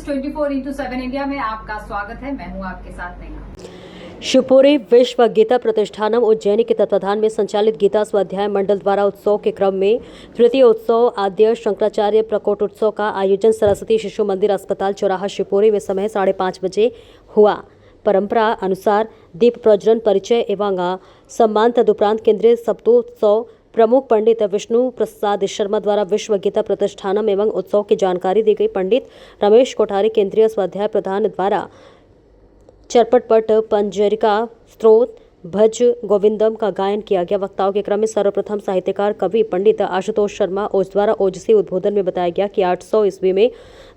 24x7 India में आपका स्वागत है। मैं हूं आपके साथ नेहा। शिवपुरी विश्व गीता प्रतिष्ठानम उज्जैनी के तत्वाधान में संचालित गीता स्वाध्याय मंडल द्वारा उत्सव के क्रम में तृतीय उत्सव आद्य शंकराचार्य प्रकोट उत्सव का आयोजन सरस्वती शिशु मंदिर अस्पताल चौराहा शिवपुरी में समय 5:30 बजे हुआ। परंपरा अनुसार दीप प्रज्वलन परिचय एवं सम्मान तदुपरांत केंद्रीय सप्तोत्सव प्रमुख पंडित विष्णु प्रसाद शर्मा द्वारा विश्व गीता प्रतिष्ठानम एवं उत्सव की जानकारी दी गई। पंडित रमेश कोठारी केंद्रीय स्वाध्याय प्रधान द्वारा चरपटपट पंजरिका स्त्रोत भज गोविंदम का गायन किया गया। वक्ताओं के क्रम में सर्वप्रथम साहित्यकार कवि पंडित आशुतोष शर्मा ओझ द्वारा ओजसी उद्बोधन में बताया गया कि 800 ईस्वी में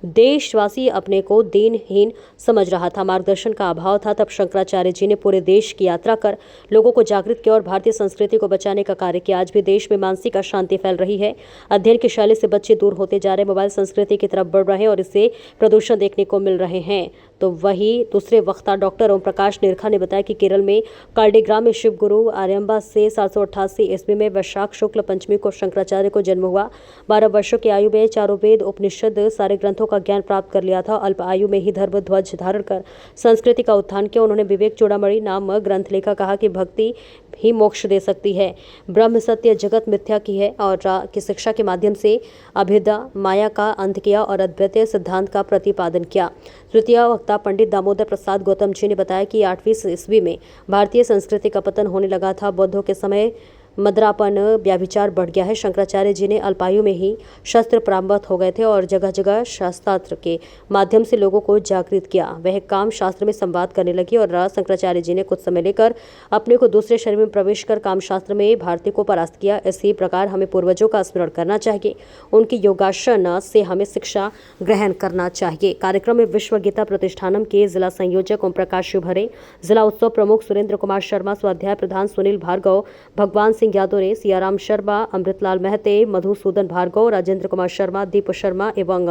देशवासी अपने को दीनहीन समझ रहा था, मार्गदर्शन का अभाव था। तब शंकराचार्य जी ने पूरे देश की यात्रा कर लोगों को जागृत किया और भारतीय संस्कृति को बचाने का कार्य किया। आज भी देश में मानसिक अशांति फैल रही है, अध्ययन की शैली से बच्चे दूर होते जा रहे, मोबाइल संस्कृति की तरफ बढ़ रहे हैं और इससे प्रदूषण देखने को मिल रहे हैं। तो वही दूसरे वक्ता डॉक्टर ओम प्रकाश निरखा ने बताया कि केरल में कार्डिग्राम में शिव गुरु आर्यम्बा से 788 ईस्वी में वैशाख शुक्ल पंचमी को शंकराचार्य को जन्म हुआ। 12 वर्षों की आयु में चारों वेद उपनिषद सारे ग्रंथों का ज्ञान प्राप्त कर लिया था। अल्प आयु में ही धर्म ध्वज धारण कर संस्कृति का उत्थान किया। उन्होंने विवेक चूड़ामणि नाम ग्रंथ लिखा, कहा कि भक्ति ही मोक्ष दे सकती है, ब्रह्म सत्य जगत मिथ्या की है और की शिक्षा के माध्यम से अभेदा माया का अंत किया और अद्वैत सिद्धांत का प्रतिपादन किया। तृतीय वक्ता पंडित दामोदर प्रसाद गौतम जी ने बताया कि 8वीं ईस्वी में भारतीय संस्कृति का पतन होने लगा था। बौद्धों के समय मदरापन व्याभिचार बढ़ गया है। शंकराचार्य जी ने अल्पायु में ही शस्त्र प्रारंभ हो गए थे और जगह जगह शास्त्रार्थ के माध्यम से लोगों को जागृत किया। वह काम शास्त्र में संवाद करने लगी और शंकराचार्य जी ने कुछ समय लेकर अपने को दूसरे शरीर में प्रवेश कर काम शास्त्र में भारतीय को परास्त किया। इसी प्रकार हमें पूर्वजों का स्मरण करना चाहिए, उनकी योगासन से हमें शिक्षा ग्रहण करना चाहिए। कार्यक्रम में विश्व गीता प्रतिष्ठानम के जिला संयोजक ओम प्रकाश शिवहरे, जिला उत्सव प्रमुख सुरेंद्र कुमार शर्मा, स्वाध्याय प्रधान सुनील भार्गव, भगवान सिंह यादव ने, सियाराम शर्मा, अमृतलाल महते, मधुसूदन भार्गव, राजेंद्र कुमार शर्मा, दीप शर्मा एवं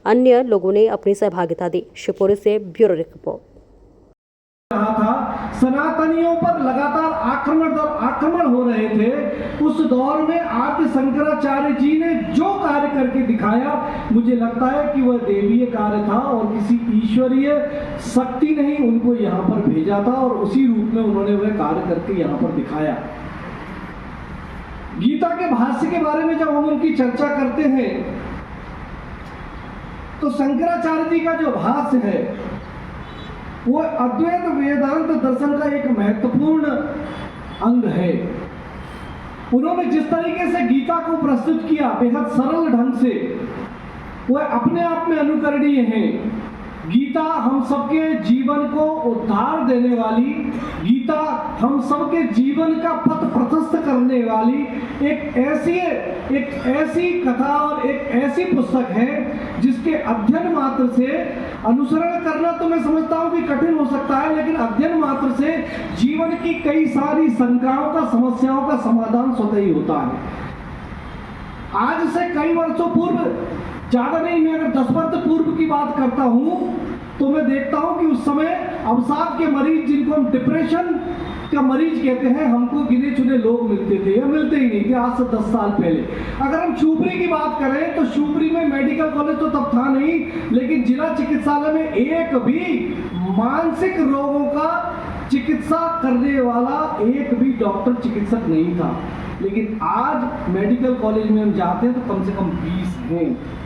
अन्य लोगों ने अपनी सहभागिता दी। शिवपुरी से ब्यूरो रिपोर्ट। सनातनियों पर लगातार आक्रमण हो रहे थे। उस दौर में आदि शंकराचार्य जी ने जो कार्य करके दिखाया, मुझे लगता है कि वह देवीय कार्य था और किसी ईश्वरीय शक्ति ने ही उनको यहाँ पर भेजा था और उसी रूप में उन्होंने वह कार्य करके यहाँ पर दिखाया। गीता के भाष्य के बारे में जब हम उनकी चर्चा करते हैं तो शंकराचार्य जी का जो भाष्य है वो अद्वैत वेदांत दर्शन का एक महत्वपूर्ण अंग है। उन्होंने जिस तरीके से गीता को प्रस्तुत किया बेहद सरल ढंग से, वह अपने आप में अनुकरणीय है। गीता हम सबके जीवन को उद्धार देने वाली, गीता हम सबके जीवन का पथ प्रशस्त करने वाली एक ऐसी कथा और एक ऐसी पुस्तक है जिसके अध्ययन मात्र से, अनुसरण करना तो मैं समझता हूँ कि कठिन हो सकता है, लेकिन अध्ययन मात्र से जीवन की कई सारी शंकाओं का, समस्याओं का समाधान स्वतः ही होता है। आज से कई वर्षों पूर्व, ज्यादा नहीं, मैं अगर 10 वर्ष पूर्व की बात करता हूं तो मैं देखता हूं कि उस समय अवसाद के मरीज, जिनको हम डिप्रेशन का मरीज कहते हैं, हमको गिने चुने लोग मिलते थे या मिलते ही नहीं थे आज से 10 साल पहले। अगर हम शिवपुरी की बात करें तो शिवपुरी में मेडिकल कॉलेज तो तब था नहीं, लेकिन जिला चिकित्सालय में एक भी मानसिक रोगों का चिकित्सा करने वाला एक भी डॉक्टर चिकित्सक नहीं था। लेकिन आज मेडिकल कॉलेज में हम जाते हैं तो कम से कम 20 हैं।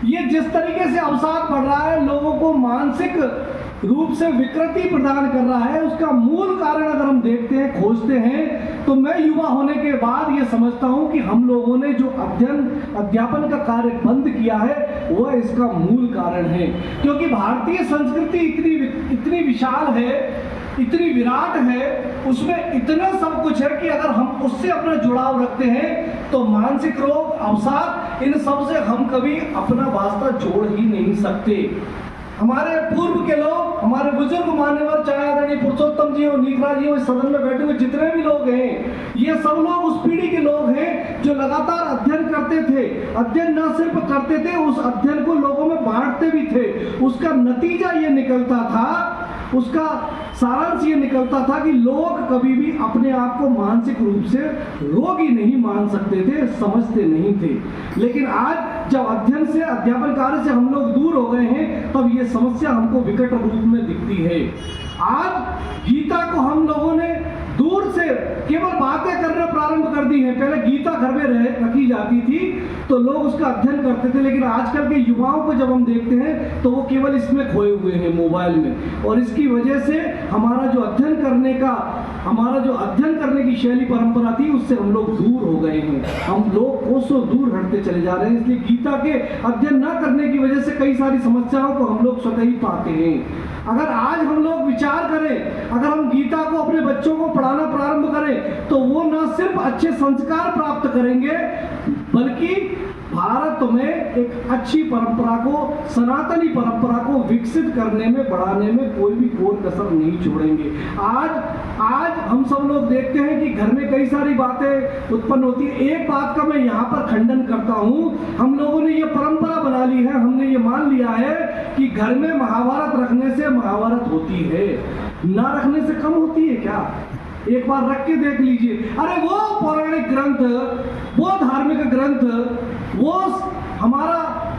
ये जिस तरीके से अवसाद बढ़ रहा है, लोगों को मानसिक रूप से विकृति प्रदान कर रहा है, उसका मूल कारण अगर हम देखते हैं, खोजते हैं, तो मैं युवा होने के बाद ये समझता हूं कि हम लोगों ने जो अध्यापन का कार्य बंद किया है वह इसका मूल कारण है। क्योंकि भारतीय संस्कृति इतनी विशाल है, इतनी विराट है, उसमें इतना सब कुछ है कि अगर हम उससे अपना जुड़ाव रखते हैं तो मानसिक रोग, अवसाद, इन सब से हम कभी अपना वास्ता जोड़ ही नहीं सकते। हमारे पूर्व के लोग, हमारे बुजुर्ग मान्यवर, चाहे आदरणीय पुरुषोत्तम जी हो, नीकरा जी हो, इस सदन में बैठे हुए जितने भी लोग हैं, ये सब लोग उस पीढ़ी के लोग हैं जो लगातार अध्ययन करते थे। अध्ययन न सिर्फ करते थे, उस अध्ययन को लोगों में बांटते भी थे। उसका नतीजा ये निकलता था, उसका सारांश ये निकलता था कि लोग कभी भी अपने आप को मानसिक रूप से रोगी नहीं मान सकते थे, समझते नहीं थे। लेकिन आज जब अध्ययन से, अध्यापन कार्य से हम लोग दूर हो गए हैं, तब ये समस्या हमको विकट रूप में दिखती है। आज गीता को हम लोगों ने दूर से केवल बातें करना प्रारंभ कर दी हैं। पहले गीता घर में रखी जाती थी तो लोग उसका अध्ययन करते थे, लेकिन आजकल के युवाओं को जब हम देखते हैं तो वो केवल इसमें खोए हुए हैं, मोबाइल में। और इसकी वजह से हमारा जो अध्ययन करने की शैली परंपरा थी, उससे हम लोग दूर हो गए हैं। हम लोग कोसों दूर हटते चले जा रहे हैं। इसलिए गीता के अध्ययन न करने की वजह से कई सारी समस्याओं को हम लोग स्वतः ही पाते हैं। अगर आज हम लोग विचार करें, अगर हम गीता को अपने बच्चों को पढ़ाना प्रारंभ करें, तो वो न सिर्फ अच्छे संस्कार प्राप्त करेंगे, बल्कि भारत में एक अच्छी परंपरा को, सनातनी परंपरा को विकसित करने में, बढ़ाने में कोई भी कोई कसर नहीं छोड़ेंगे। आज हम सब लोग देखते हैं कि घर में कई सारी बातें उत्पन्न होती है। एक बात का मैं यहाँ पर खंडन करता हूँ, हम लोगों ने ये परंपरा बना ली है, हमने ये मान लिया है कि घर में महाभारत रखने से महाभारत होती है, ना रखने से कम होती है क्या? एक बार रख के देख लीजिए। अरे वो पौराणिक ग्रंथ, वो धार्मिक ग्रंथ, वो हमारा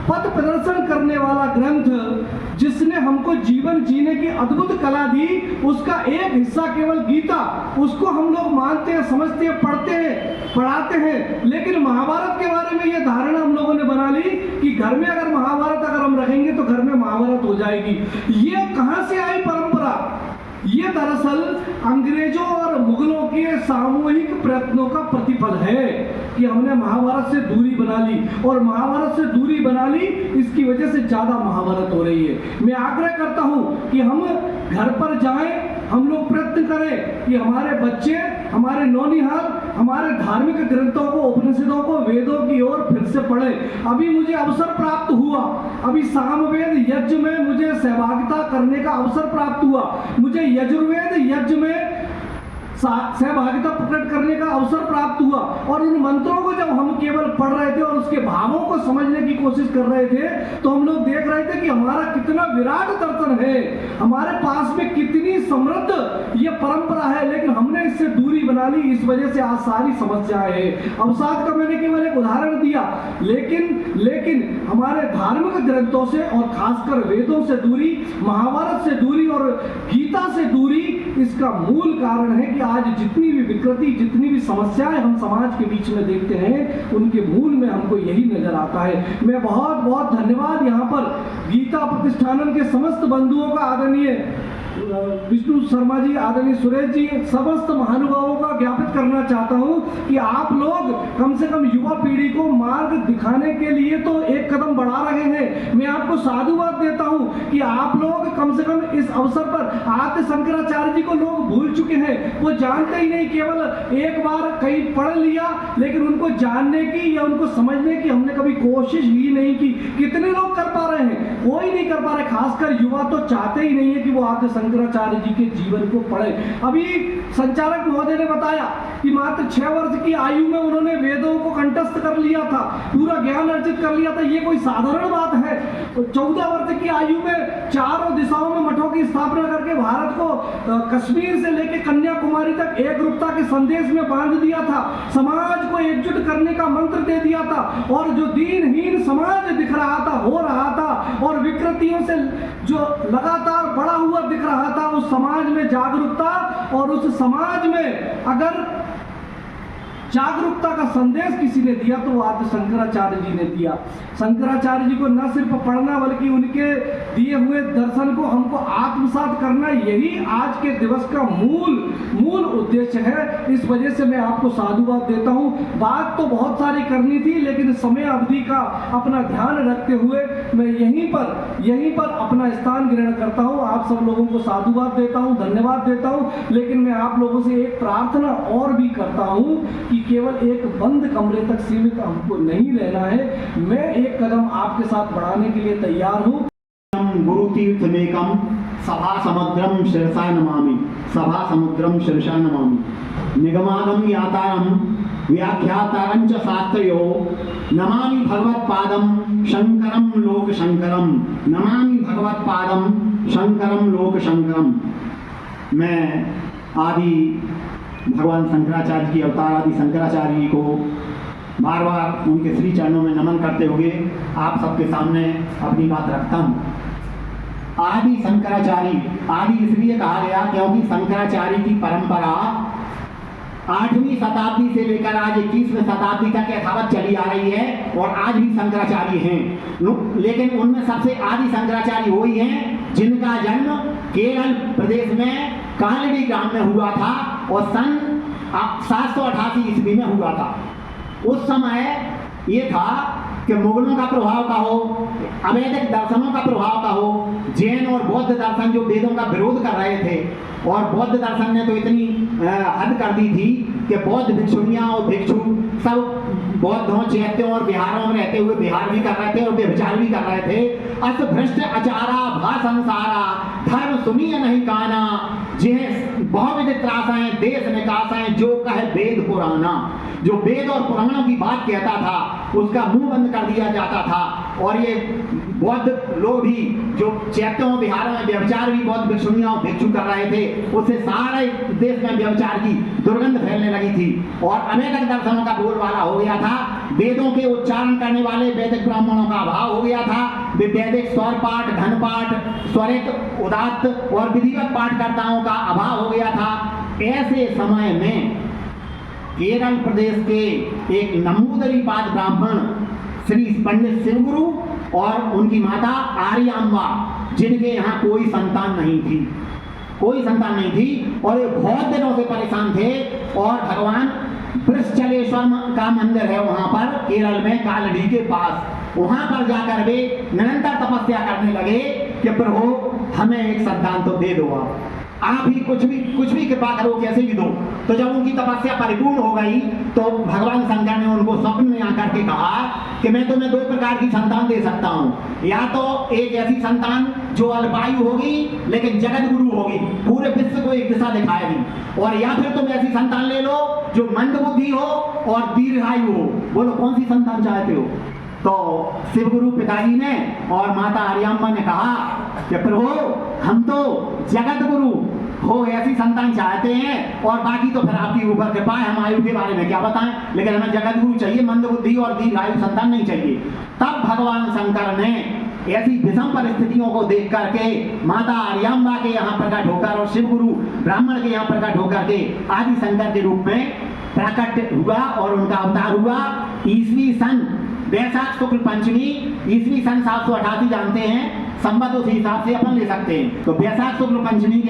पथ प्रदर्शन करने वाला ग्रंथ, जिसने हमको जीवन जीने की अद्भुत कला दी, उसका एक हिस्सा केवल गीता, उसको हम लोग मानते हैं, समझते हैं, पढ़ते हैं, पढ़ाते हैं। लेकिन महाभारत के बारे में ये धारणा हम लोगों ने बना ली कि घर में अगर महाभारत अगर हम रखेंगे तो घर में महाभारत हो जाएगी। ये कहां से आई परंपरा? ये दरअसल अंग्रेजों और मुगलों के सामूहिक प्रयत्नों का प्रतिफल है कि हमने महाभारत से दूरी बना ली, और महाभारत से दूरी बना ली, इसकी वजह से ज्यादा महाभारत हो रही है। मैं आग्रह करता हूं कि हम घर पर जाएं, हम लोग प्रयत्न करें कि हमारे बच्चे, हमारे नौनिहाल हमारे धार्मिक ग्रंथों को, उपनिषदों को, वेदों की ओर फिर से पढ़ें। अभी मुझे अवसर प्राप्त हुआ, अभी सामवेद यज्ञ में मुझे सहभागिता करने का अवसर प्राप्त हुआ, मुझे यजुर्वेद यज्ञ में सहभागिता प्रकट करने का अवसर प्राप्त हुआ। और उन मंत्रों को जब हम केवल पढ़ रहे थे और उसके भावों को समझने की कोशिश कर रहे थे, तो हम लोग देख रहे थे कि हमारा कितना विराट दर्शन है, हमारे पास में कितनी समृद्ध ये परंपरा है, लेकिन हमने इससे दूरी बना ली। इस वजह से आज सारी समस्याएं हैं। अवसाद का मैंने केवल एक उदाहरण दिया, लेकिन हमारे धार्मिक ग्रंथों से और खासकर वेदों से दूरी, महाभारत से दूरी और गीता से दूरी, इसका मूल कारण है कि आज जितनी भी विकृति, जितनी भी समस्याएं हम समाज के बीच में देखते हैं, उनके मूल में हमको यही नजर आता है। मैं बहुत बहुत धन्यवाद यहाँ पर गीता प्रतिष्ठानम के समस्त बंधुओं का, आदरणीय विष्णु शर्मा जी, आदरणीय सुरेश जी, समस्त महानुभावों का ज्ञापित करना चाहता हूं कि आप लोग कम से कम युवा पीढ़ी को मार्ग दिखाने के लिए तो एक कदम बढ़ा रहे हैं। मैं आपको साधुवाद देता हूं कि आप लोग कम से कम इस अवसर पर, आद्य शंकराचार्य जी को लोग भूल चुके हैं, वो जानते ही नहीं, केवल एक बार कहीं पढ़ लिया, लेकिन उनको जानने की या उनको समझने की हमने कभी कोशिश ही नहीं की। कितने लोग कर पा रहे हैं? कोई नहीं कर पा रहे। खासकर युवा तो चाहते ही नहीं है कि वो आद्य शंकराचार्य जी के जीवन को पढ़े। अभी संचालक महोदय ने बताया कि मात्र 6 वर्ष की आयु में उन्होंने वेदों को कंठस्थ कर लिया था, पूरा ज्ञान अर्जित कर लिया था। ये कोई साधारण बात है? 14 वर्ष की आयु में चारों दिशाओं में मठों की स्थापना करके भारत को कश्मीर से लेकर कन्याकुमारी तक एकरूपता के संदेश में बांध दिया था, समाज को एकजुट करने का मंत्र दे दिया था। और जो दीनहीन समाज दिख रहा था, हो रहा था, और विकृतियों से जो लगातार बढ़ा हुआ दिख रहा था, उस समाज में जागरूकता, और उस समाज में अगर जागरूकता का संदेश किसी ने दिया तो वो आद्य शंकराचार्य जी ने दिया। शंकराचार्य जी को न सिर्फ पढ़ना बल्कि उनके दिए हुए दर्शन को हमको आत्मसात करना, यही आज के दिवस का मूल उद्देश्य है। इस वजह से मैं आपको साधुवाद देता हूं। बात तो बहुत सारी करनी थी, लेकिन समय अवधि का अपना ध्यान रखते हुए मैं यहीं पर अपना स्थान ग्रहण करता हूं। आप सब लोगों को साधुवाद देता हूं, धन्यवाद देता हूं। लेकिन मैं आप लोगों से एक प्रार्थना और भी करता हूं कि केवल एक बंद कमरे तक सीमित हमको नहीं रहना है। मैं एक कदम आपके साथ बढ़ाने के लिए तैयार हूं। गुरु तीर्थमेकम सभा समुद्रम शिरसा नमामि, सभा समुद्रम शिरसा नमामि, निगमागम यातारम व्याख्यातारं च शास्त्रयो, नमामि भगवत्पादं शंकरं लोक शंकरम, नमामि भगवत्पादं शंकरं लोक शंकरम। मैं आदि भगवान शंकराचार्य की अवतार आदि शंकराचार्य जी को बार बार उनके श्री चरणों में नमन करते हुए आप सबके सामने अपनी बात रखता हूँ। आदि शंकराचार्य, आदि इसलिए कहा गया क्योंकि शंकराचार्य की परंपरा 8वीं शताब्दी से लेकर आज 21वीं शताब्दी तक यथावत चली आ रही है और आज भी शंकराचार्य हैं। लेकिन उनमें सबसे आदि शंकराचार्य वही हैं जिनका जन्म केरल प्रदेश में कालड़ी ग्राम में हुआ था और सन 788 ईस्वी में हुआ था। उस समय ये था कि मुगलों का प्रभाव का हो, अवैदिक दर्शनों का प्रभाव का हो, जैन और बौद्ध दर्शन जो वेदों का विरोध कर रहे थे, और बौद्ध दर्शन ने तो इतनी हद कर दी थी कि बौद्ध भिक्षुणियाँ और भिक्षु सब बौद्धों, चैत्यों और बिहारों में रहते हुए विहार भी कर रहे थे और व्यभिचार भी कर रहे थे। अस भ्रष्ट आचारा भा संसारा धर्म सुनिए नहीं काना, जिन्हें बहुविध त्रासाएं देश निकासाएं जो कहे वेद पुराना। जो वेद और पुराणों की बात कहता था उसका मुंह बंद कर दिया जाता था। और ये बौद्ध लोग भी जो चैत्यों बिहारों में व्यभिचार भी बौद्ध भिक्षुणियाँ भिक्षु कर रहे थे, उससे सारे देश में व्यभिचार की दुर्गंध फैलने लगी थी और अवैदिक दर्शनों का बोलबाला हो गया था। वेदों के उच्चारण करने वाले वैदिक ब्राह्मणों का अभाव हो गया था। वे वैदिक स्वर पाठ, घन पाठ, स्वरित, उदात्त और विधिवत पाठकर्ताओं का अभाव हो गया था। ऐसे समय में केरल प्रदेश के एक नमूदरीपाद ब्राह्मण श्री पंडित शिवगुरु और उनकी माता आर्याम्बा, जिनके यहाँ कोई संतान नहीं थी और ये बहुत दिनों से परेशान थे। और भगवान वृषचलेश्वर का मंदिर है वहां पर केरल में कालड़ी के पास, वहां पर जाकर वे निरंतर तपस्या करने लगे कि प्रभु हमें एक संतान तो दे दो, आप ही कुछ भी कृपा करो, कैसे भी दो। तो जब उनकी तपस्या परिपूर्ण हो गई तो भगवान शंकर ने उनको स्वप्न में आकर के कहा कि मैं तुम्हें 2 प्रकार की संतान दे सकता हूँ, या तो एक ऐसी संतान जो अल्पायु होगी लेकिन जगत गुरु होगी, पूरे विश्व को एक दिशा दिखाएगी, और या फिर तुम ऐसी संतान ले लो जो मंद बुद्धि हो और दीर्घायु हो। बोलो कौन सी संतान चाहते हो? तो शिवगुरु पिताजी ने और माता आर्याम्बा ने कहा कि प्रभु हम तो जगत गुरु हो ऐसी संतान चाहते हैं, और बाकी तो फिर आपकी ऊपर कृपा है, हम आयु के बारे में क्या बताएं, लेकिन हमें जगत गुरु चाहिए, मंद बुद्धि और दीर्घायु संतान नहीं चाहिए। तब भगवान शंकर ने ऐसी विषम परिस्थितियों को देख करके माता आर्याम्बा के यहाँ प्रकट होकर और शिवगुरु ब्राह्मण के यहाँ प्रकट होकर के आदि शंकर के रूप में प्रकट हुआ और उनका अवतार हुआ। ईस्वी सन वैशाख शुक्ल पंचमी, ईस्वी सन 788 जानते हैं, संवत उस हिसाब से अपन ले सकते हैं। तो वैशाख शुक्ल पंचमी के